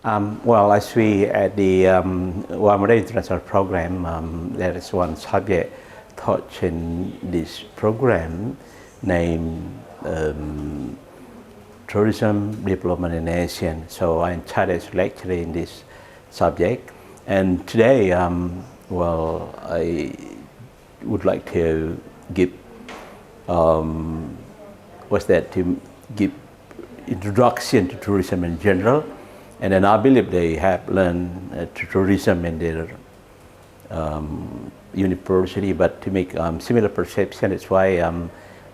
Well, as we at the Amerta International Program, there is one subject taught in this program named Tourism Development in ASEAN. So I'm charged as lecturer in this subject, and today, well, I would like to give to give introduction to tourism in general, and then I believe they have learned tourism in their university, but to make similar perception. That's why,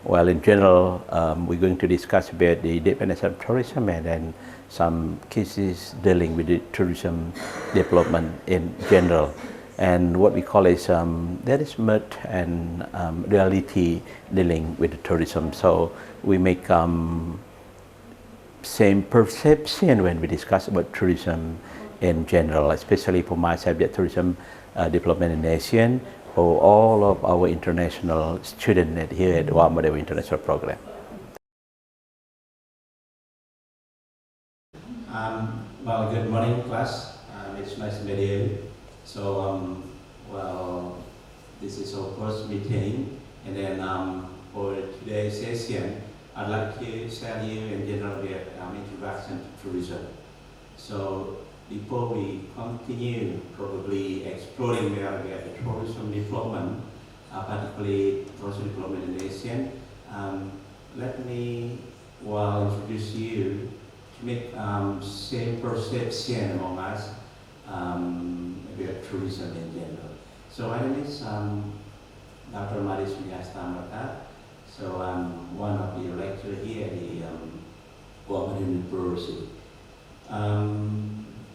well, in general, we're going to discuss about the definition of tourism and then some cases dealing with the tourism development in general. And what we call is there is myth and reality dealing with the tourism. So we make same perception when we discuss about tourism in general, especially for my subject, tourism development in ASEAN, for all of our international students here at the Amerta International Program. Well, good morning, class. It's nice to meet you. So, well, this is our first meeting, and then for today's session, I'd like to share you in general with introduction to tourism. So, before we continue probably exploring where we have the tourism development, particularly tourism development in ASEAN, let me introduce you to make same perception among us about tourism in general. So my name is Dr. Suniastha Amerta. So I'm one of the lecturers here at the Amerta University.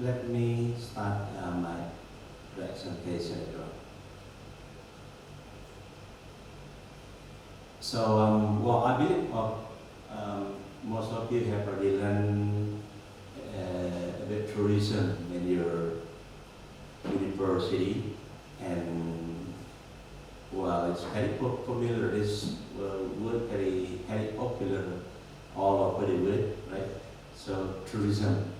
Let me start my presentation. So, well, I believe most of you have already learned about tourism in your university, and well, it's very popular. This word very popular all over the world, right? So tourism,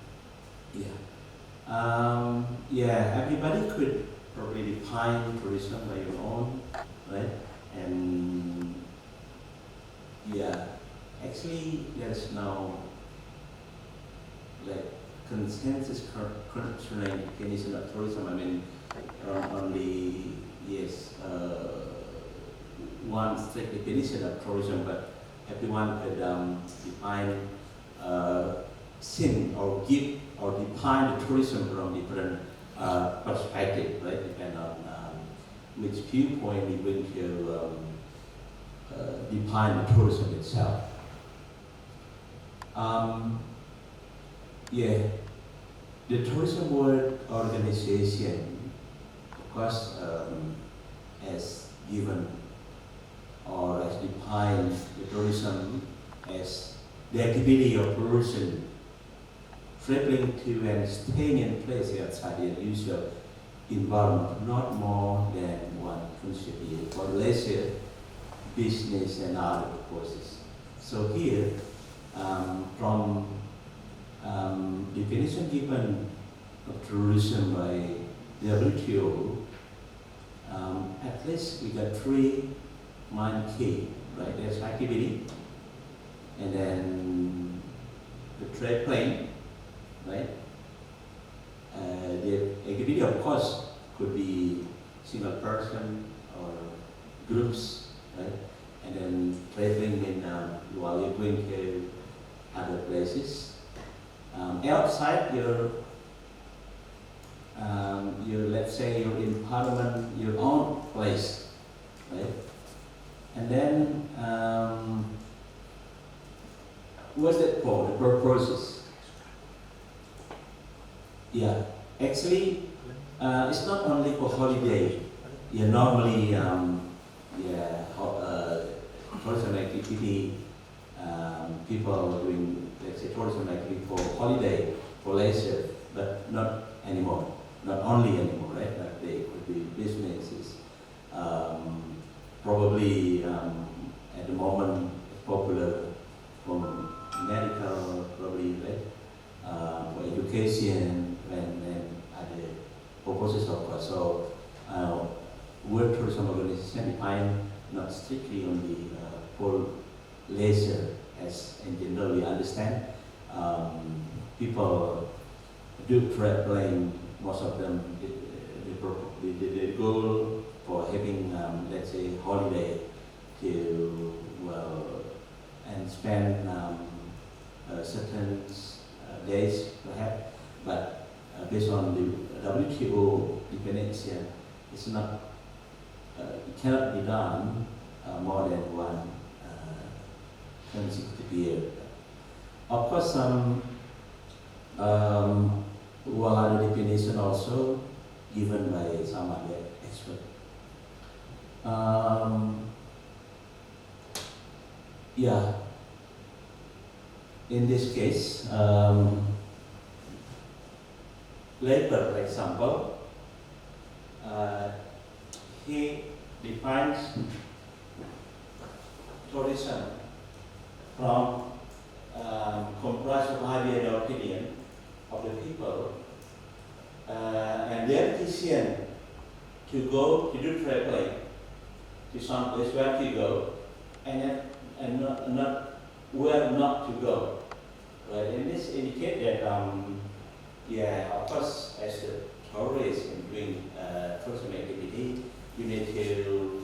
yeah, everybody could probably define tourism by your own, right? And yeah, actually, there's no like consensus concerning definition of tourism. I mean, only one strict definition of tourism, but everyone could define or give or define the tourism from different perspective, right? Depending on which viewpoint we going to define the tourism itself. The Tourism World Organization, of course, has given or has defined the tourism as the activity of person traveling to and staying in place outside their usual environment, not more than one contribute for leisure, business, and other purposes. So here, from definition given of tourism by the WTO, at least we got three main key, right? There's activity, and then the trade plane, right? The activity, of course, could be single person or groups, right? And then traveling in while you're going to other places. Outside your let's say your environment, your own place, right? And then what's that for? The purposes. Yeah, actually, it's not only for holiday. Yeah, normally, tourism activity, people doing, let's say, tourism activity for holiday, for leisure, but not anymore. Not only anymore, right? But they could be businesses. Probably at the moment popular for medical, probably, right? For education, tourism and other purposes of course. So World Tourism Organization define not strictly only for leisure as in general we understand. People do traveling, most of them the goal for having let's say holiday to and spend certain days perhaps, but based on the WTO definition, it's not it cannot be done more than one consecutive year. Of course, one other definition also given by some other experts. Yeah, in this case, later, for example, he defines tourism from comprised of ideal opinion of the people and their decision to go to do traveling to some place where to go and not where not to go. Right? And this indicates that yeah, of course, as a tourist in doing tourism activity, you need to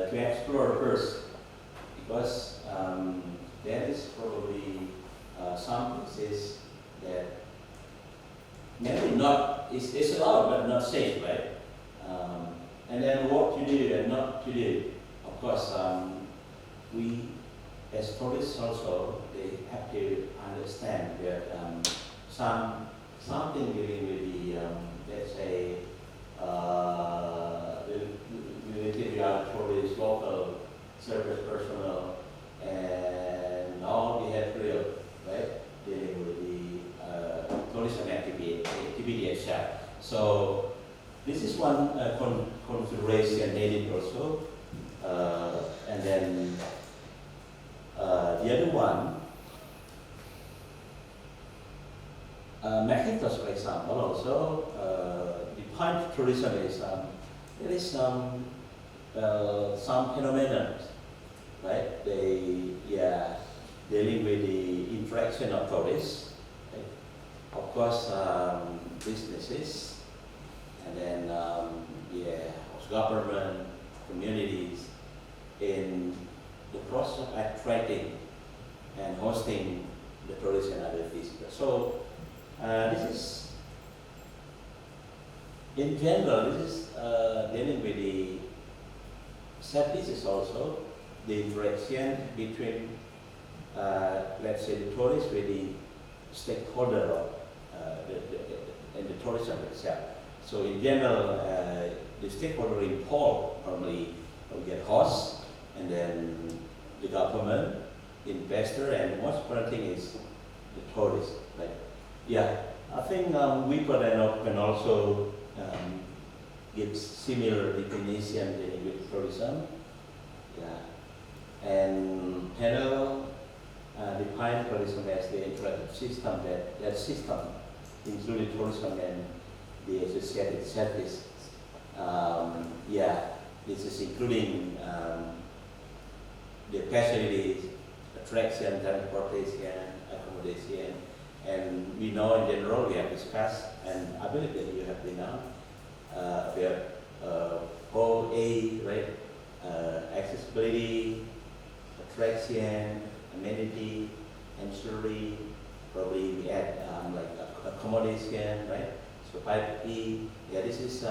to explore first, because there is probably some places that maybe not it's allowed but not safe, right? And then what to do and not to do. Of course, we as tourists also they have to understand that something dealing with the let's say related to tourists, local service personnel, and all behavioral, right? Dealing with the tourism activity itself. So this is one consideration needed also, and then the other one. McIntosh, for example, also defines tourism as there is some phenomenon, right? They dealing with the interaction of tourists, right? Of course, businesses, and then government, communities, in the process of attracting and hosting the tourists and other visitors. So. This is, in general, this is dealing with the services also, the interaction between, let's say, the tourist with the stakeholder of and the tourism itself. So in general, the stakeholder involved probably will get host, and then the government, investor, and the most important thing is the tourist, right? Yeah, I think WIPO can also give similar definition dealing with tourism. Yeah, and panel define tourism as the interactive system that system, including tourism and the associated services. Yeah, this is including the facilities, attraction, transportation, accommodation. And we know in general, we have discussed, and I believe that you have been on, about 4A, right? Accessibility, attraction, amenity, ancillary, probably we add like accommodation, right? So 5E, yeah, this is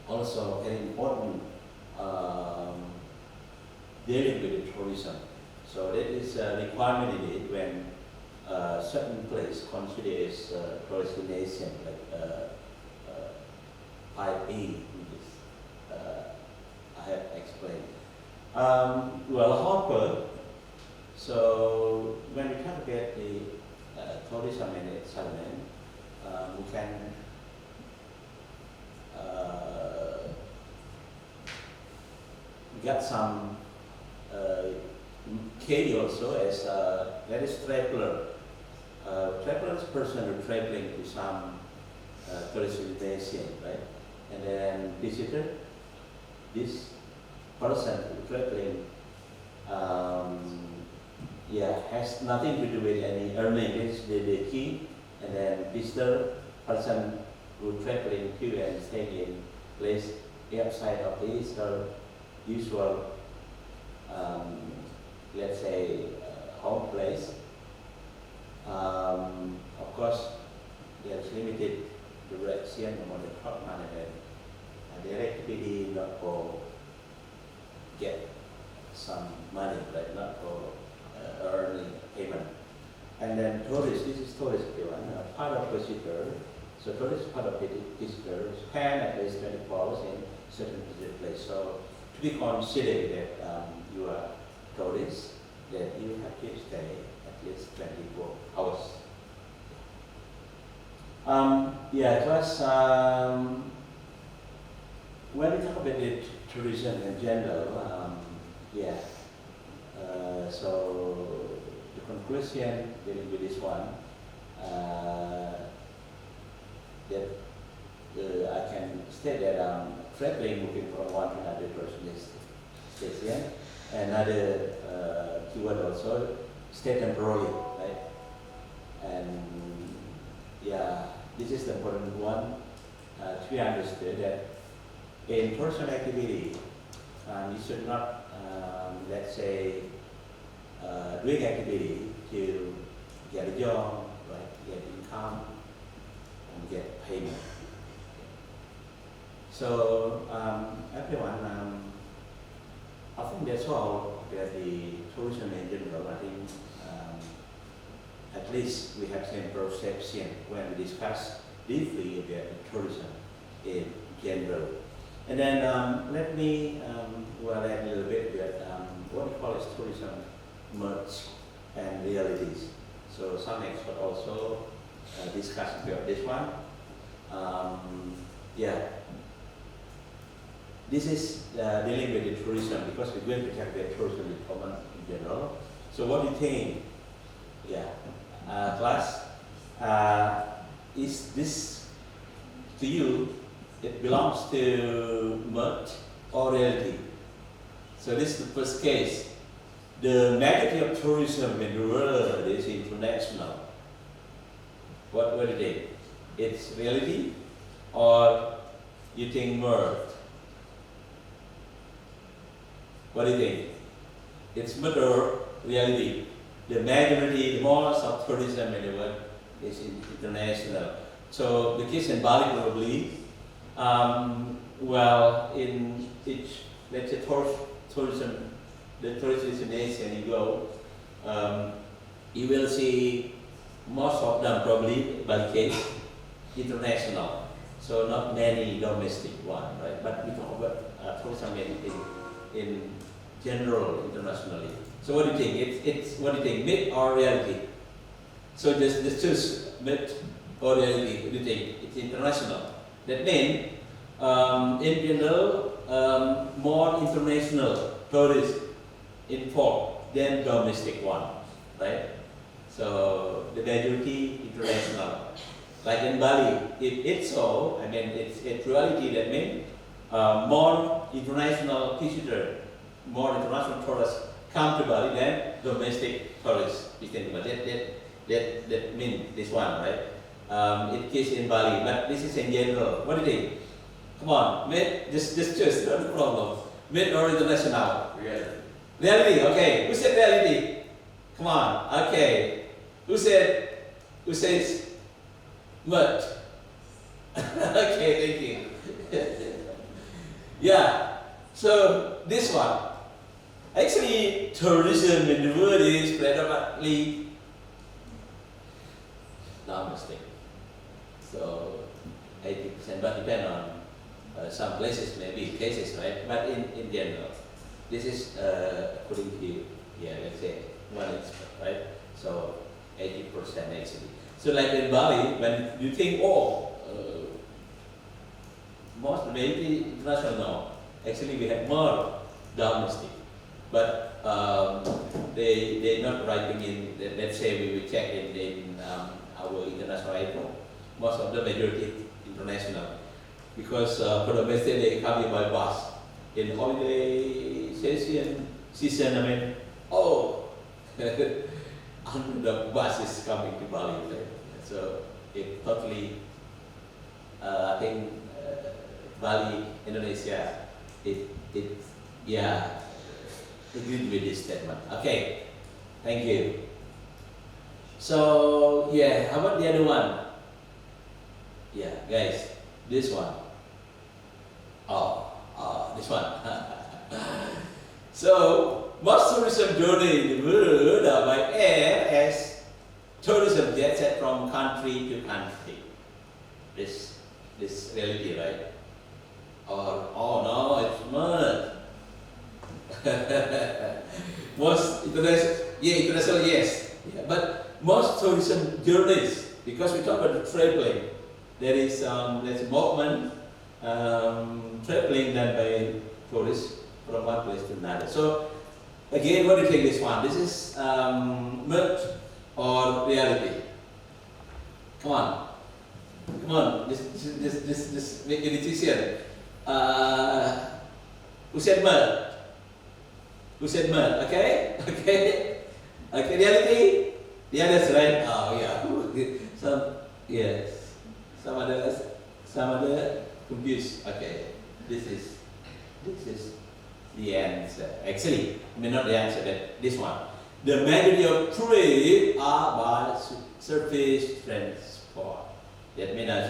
also very important dealing with the tourism. So that is a requirement in it when certain place considered as tourist destination, like 5E, which is I have explained. Hopper. So when we talk about the tourism and its element, we can get some key also as that is traveler. first person who traveling to some tourist destination, right? And then visitor, this person who traveling, has nothing to do with any earning. It's the key. And then visitor, person who traveling to and staying in place outside of this usual, let's say, home place. Of course, there's limited direction on the top management. Direct PD not for get some money, right? Not for earning payment. And then tourist, this is tourist one, part of visitor. So tourist part of visitor spend at least 24 hours in certain visit place. So to be considered that you are tourist, that you have to stay at least 24 hours. It was when we talk about the tourism in general, so the conclusion dealing with this one, that I can state that traveling moving from one to another destination. Another keyword also, stay temporarily, right? And this is the important one to be understood that in tourism activity, you should not, let's say, doing activity to get a job, right? Get income, and get payment. So everyone, I think that's all about the tourism in general. I think at least we have same perception when we discuss deeply about the tourism in general. And then let me add a little bit about what we call as tourism myths and realities. So some experts also discuss about this one. This is dealing with the tourism because we're going to talk about tourism in general. So what do you think? Class, is this to you? It belongs to myth or reality. So this is the first case. The majority of tourism in the world is international. What do you think? It's reality or you think myth? What do you think? It's myth or reality? The majority, the most of tourism in the world is international. So the case in Bali probably, in each, let's say, tourism, the tourist destination you go, you will see most of them probably, by case, international. So not many domestic one, right? But we talk about tourism in general, internationally. So what do you think? It's what do you think? Myth or reality? So just choose myth or reality. What do you think? It's international. That means, in general, more international tourists import than domestic one, right? So the majority international. Like in Bali, it's so. I mean, it's reality. That means more international visitors, more international tourists come to Bali than domestic tourists. You think about that means this one, right? It is in Bali, but this is in general. What do you think? Come on, myth, just choose, no problem. Myth or international? Reality. Reality, okay. Who said reality? Come on, okay. Who says myth? Okay, thank you. So this one. Actually, tourism in the world is predominantly domestic. So 80%, but depend on some places, maybe cases, right? But in general, this is according to, let's say, one expert, right? So 80% actually. So like in Bali, when you think, most maybe international, no. Actually, we have more domestic. But they not writing in. Let's say we will check in our international airport. Most of the majority international, because for domestic they come in by bus. In holiday season, I mean, oh, the bus is coming to Bali, right? So it totally, I think Bali, Indonesia, yeah, agreed with this statement. Okay, thank you. So yeah, how about the other one? Yeah, guys, this one. This one. So most tourism journey in the world are by air as tourism jet set from country to country. This reality, right? Or oh no, it's not. Most international, yes. Yeah, but most tourism journeys, because we talk about the traveling, there is there's movement, traveling done by tourists from one place to another. So again, what do you think this one? This is myth or reality? Come on, this make a decision. Who said myth? Who said myth? Okay, okay, reality. The others, right? Oh yeah. Some other confused. Okay, this is the answer. Actually, I mean not the answer, but this one. The majority of trips are by surface transport. That means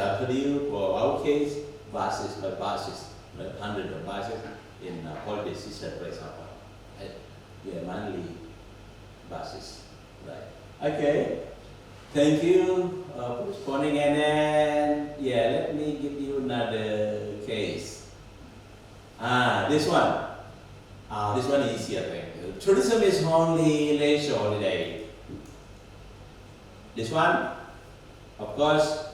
for our case, buses by buses, like hundreds of buses in holiday season, for example. Right? Yeah, monthly buses. Right. Okay. Thank you for responding, and then let me give you another case. This one. This one is easier. Right? Tourism is only leisure holiday. This one, of course,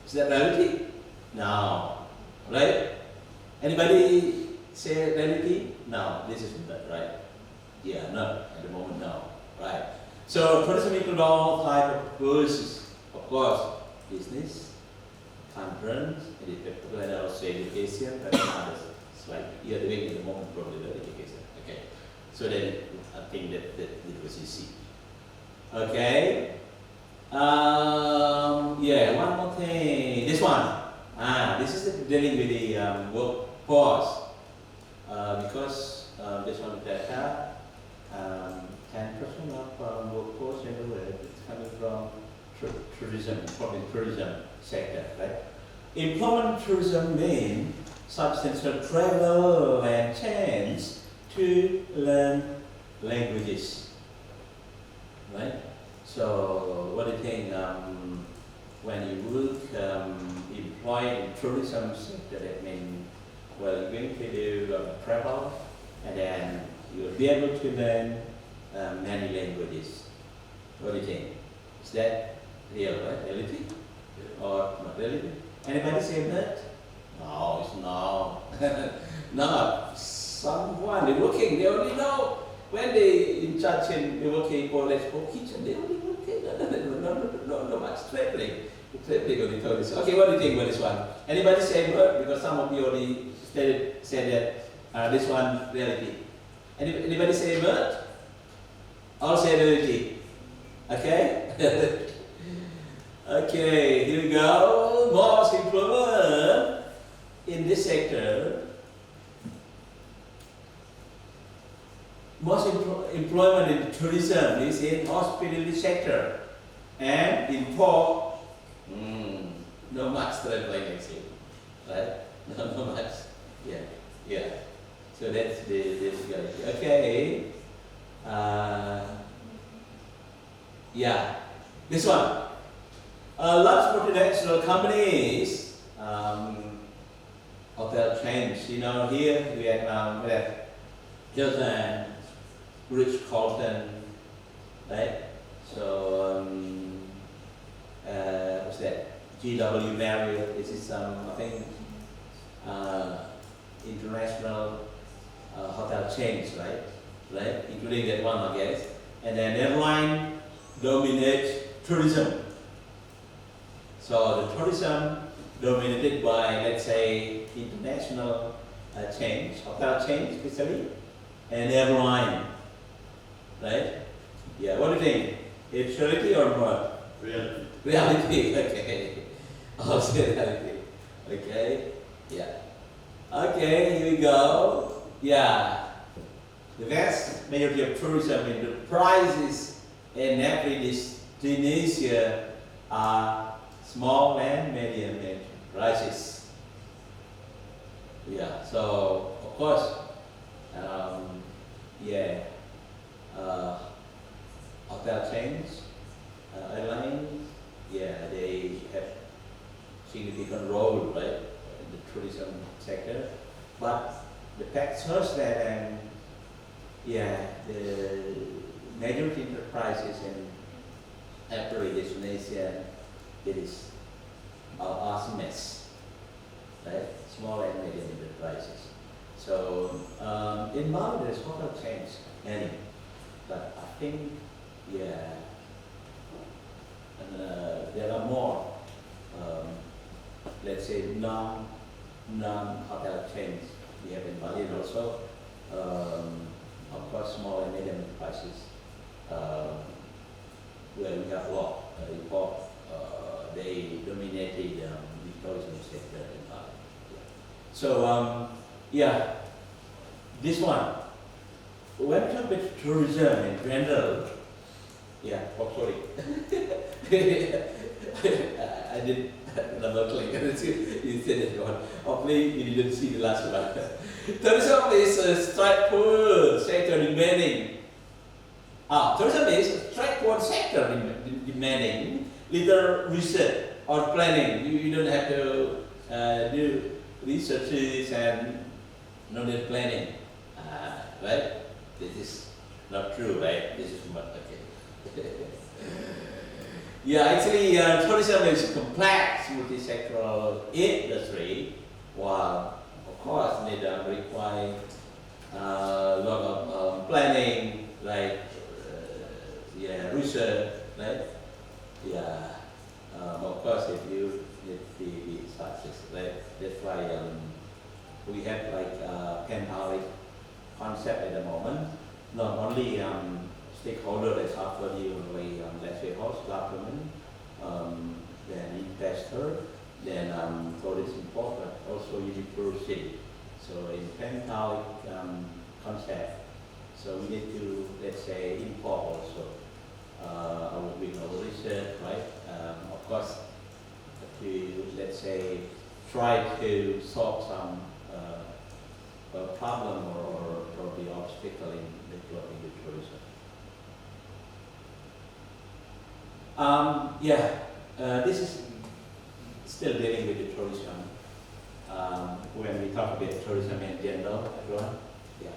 is that reality? No, right? Anybody say reality? No, this is not right. Yeah, no, at the moment, no, right? So tourism includes all type of courses, of course, business, conference, and also education, but others. It's like you're doing at the moment probably the education. Okay, so then I think that it was easy. Okay. One more thing. This one. This is dealing with the workforce. Because this one data. 10% of workforce in the world is coming from tourism sector, right? Employment tourism means substantial travel and chance to learn languages, right? So what do you think when you work employed in tourism sector? That means you're going to do travel, and then you'll be able to learn many languages. What do you think? Is that real, right? Reality? Or not reality? Anybody say that? No, it's no. No. Someone, they're working, they only know when they in church and they're working for let's go kitchen, they only working. No much traveling. Traveling only told this. Okay, what do you think about this one? Anybody say word? Because some of you already said that this one reality. Anybody say word? All say reality. Okay? Okay, here we go. Most employment in this sector. Most employment in tourism is in hospitality sector and in port. No much traveling actually, right? No much. Yeah. So that's the reality. Okay. This one. Large multinational companies, hotel chains. Here we have Hilton, Ritz-Carlton, right? So what's that? GW Marriott. This is I think international hotel chains, right? Including that one, I guess. And then airline dominates tourism. So the tourism dominated by, let's say, international chains, hotel chains especially, and airline, right? Yeah, what do you think? It's reality or what? Reality. Reality, okay. Also reality, okay? Yeah. Okay, here we go. Yeah. The vast majority of tourism in the prices in every destination are small and medium prices. Yeah, so of course, yeah, hotel chains, airlines, yeah, they have significant role, right, in the tourism sector. But the fact shows that, yeah, the major enterprises in every destination, it is SMEs, right? Small and medium enterprises. So in Bali, there's hotel chains, many, but I think, yeah, and there are more, let's say, non-hotel chains we have in Bali, and also, of course, small and medium enterprises, where we have a lot, they dominated the tourism sector in Bali. Yeah. So, yeah, this one, when we talk about tourism in general, yeah, oh sorry, I did double click, you said it one. Hopefully you didn't see the last one. Tourism is a straightforward sector demanding. Tourism is a straightforward sector demanding little research or planning. You don't have to do researches and no need planning, right? This is not true, right? This is not okay. Yeah, actually, tourism is a complex multi-sectoral industry. While of course, need require a lot of planning, like yeah, research, right? Yeah, of course, if you need to be success, right? That's why we have like M.Par concept at the moment. Not only stakeholder that's after the let's say host government, then investor, then tourist import, but also university. So in M.Par concept, so we need to, let's say, import also our research, right? Of course, to, let's say, try to solve some problem or the obstacle in developing the tourism. This is still dealing with the tourism. When we talk about tourism in general, everyone, yeah.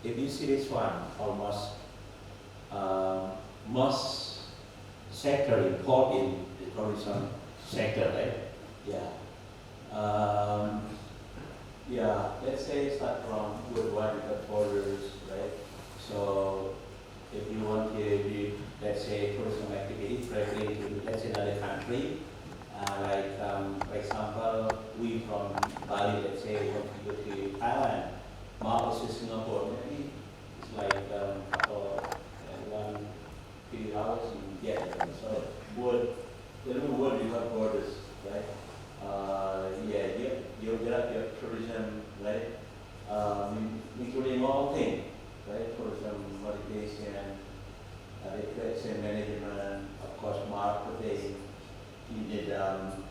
If you see this one, almost most sector involved in the tourism sector, right? Yeah. Yeah, let's say start from worldwide without borders, right? So if you want to do, let's say, tourism activity, traveling to, let's say, another country, for example, we from Bali, let's say, want to go to Thailand, Malaysia, Singapore, maybe it's like one few hours you get it. So the world without borders, right? Your tourism, right? Including all things, right? Tourism, motivation, recreation management, of course, marketing, you need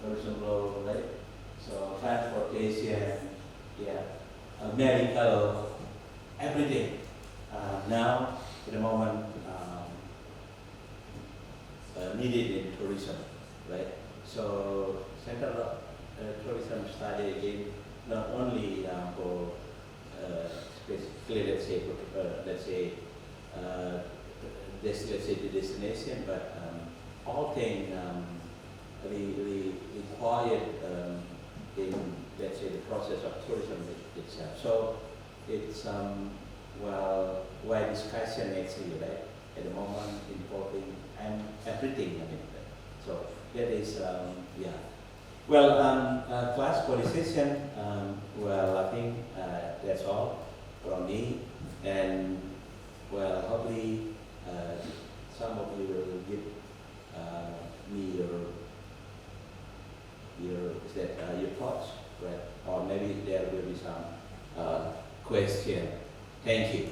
tourism law, right? So transportation, yeah, medical, everything. Now, at the moment, needed in tourism, right? So Central Tourism Study again, not only for specifically, let's say the destination, but all things required in, let's say, the process of tourism itself. So it's well discussion actually, right? at the moment importing and everything. I mean, so that is yeah. Well, class for the session. Well, I think that's all from me, and well, hopefully some of you will give me your thoughts, right? Or maybe there will be some question. Thank you.